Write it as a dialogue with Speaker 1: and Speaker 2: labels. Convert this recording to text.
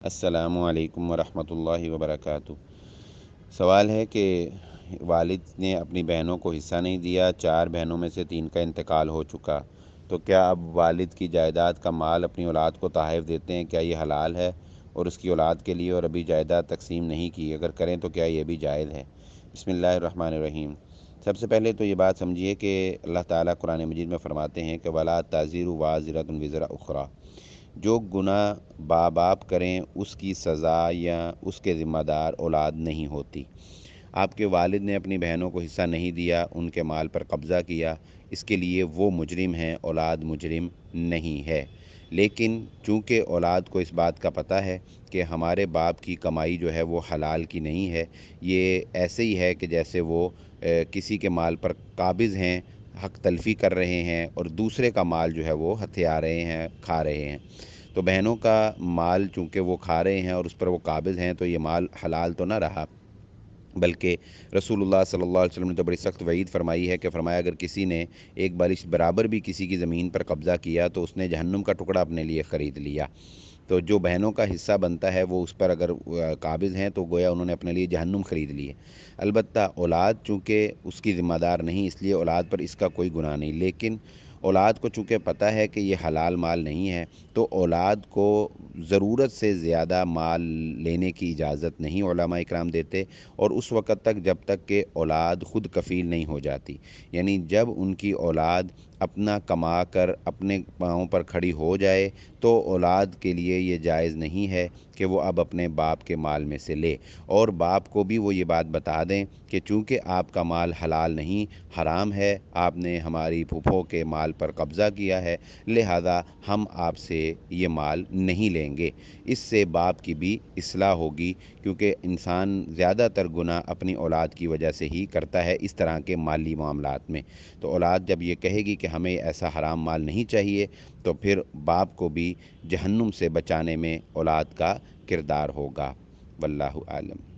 Speaker 1: السلام علیکم ورحمۃ اللہ وبرکاتہ۔ سوال ہے کہ والد نے اپنی بہنوں کو حصہ نہیں دیا، 4 بہنوں میں سے 3 کا انتقال ہو چکا، تو کیا اب والد کی جائیداد کا مال اپنی اولاد کو تحائف دیتے ہیں؟ کیا یہ حلال ہے اور اس کی اولاد کے لیے، اور ابھی جائیداد تقسیم نہیں کی، اگر کریں تو کیا یہ بھی جائز ہے؟ بسم اللہ الرحمن الرحیم۔ سب سے پہلے تو یہ بات سمجھیے کہ اللہ تعالیٰ قرآن مجید میں فرماتے ہیں کہ وَلَا تَزِرُ وَازِرَةٌ وِزْرَ أُخْرَىٰ، جو گناہ باپ کریں اس کی سزا یا اس کے ذمہ دار اولاد نہیں ہوتی۔ آپ کے والد نے اپنی بہنوں کو حصہ نہیں دیا، ان کے مال پر قبضہ کیا، اس کے لیے وہ مجرم ہیں، اولاد مجرم نہیں ہے۔ لیکن چونکہ اولاد کو اس بات کا پتہ ہے کہ ہمارے باپ کی کمائی جو ہے وہ حلال کی نہیں ہے، یہ ایسے ہی ہے کہ جیسے وہ کسی کے مال پر قابض ہیں، حق تلفی کر رہے ہیں اور دوسرے کا مال جو ہے وہ ہتھیا رہے ہیں، کھا رہے ہیں۔ تو بہنوں کا مال چونکہ وہ کھا رہے ہیں اور اس پر وہ قابض ہیں، تو یہ مال حلال تو نہ رہا، بلکہ رسول اللہ صلی اللہ علیہ وسلم نے تو بڑی سخت وعید فرمائی ہے کہ فرمایا اگر کسی نے ایک بالش برابر بھی کسی کی زمین پر قبضہ کیا تو اس نے جہنم کا ٹکڑا اپنے لیے خرید لیا۔ تو جو بہنوں کا حصہ بنتا ہے وہ اس پر اگر قابض ہیں تو گویا انہوں نے اپنے لیے جہنم خرید لی ہے۔ البتہ اولاد چونکہ اس کی ذمہ دار نہیں، اس لیے اولاد پر اس کا کوئی گناہ نہیں، لیکن اولاد کو چونکہ پتہ ہے کہ یہ حلال مال نہیں ہے، تو اولاد کو ضرورت سے زیادہ مال لینے کی اجازت نہیں علماء اکرام دیتے، اور اس وقت تک جب تک کہ اولاد خود کفیل نہیں ہو جاتی، یعنی جب ان کی اولاد اپنا کما کر اپنے پاؤں پر کھڑی ہو جائے تو اولاد کے لیے یہ جائز نہیں ہے کہ وہ اب اپنے باپ کے مال میں سے لے، اور باپ کو بھی وہ یہ بات بتا دیں کہ چونکہ آپ کا مال حلال نہیں حرام ہے، آپ نے ہماری پھوپھوں کے مال پر قبضہ کیا ہے، لہذا ہم آپ سے یہ مال نہیں لیں گے۔ اس سے باپ کی بھی اصلاح ہوگی، کیونکہ انسان زیادہ تر گناہ اپنی اولاد کی وجہ سے ہی کرتا ہے اس طرح کے مالی معاملات میں۔ تو اولاد جب یہ کہے گی کہ ہمیں ایسا حرام مال نہیں چاہیے، تو پھر باپ کو بھی جہنم سے بچانے میں اولاد کا کردار ہوگا۔ واللہ عالم۔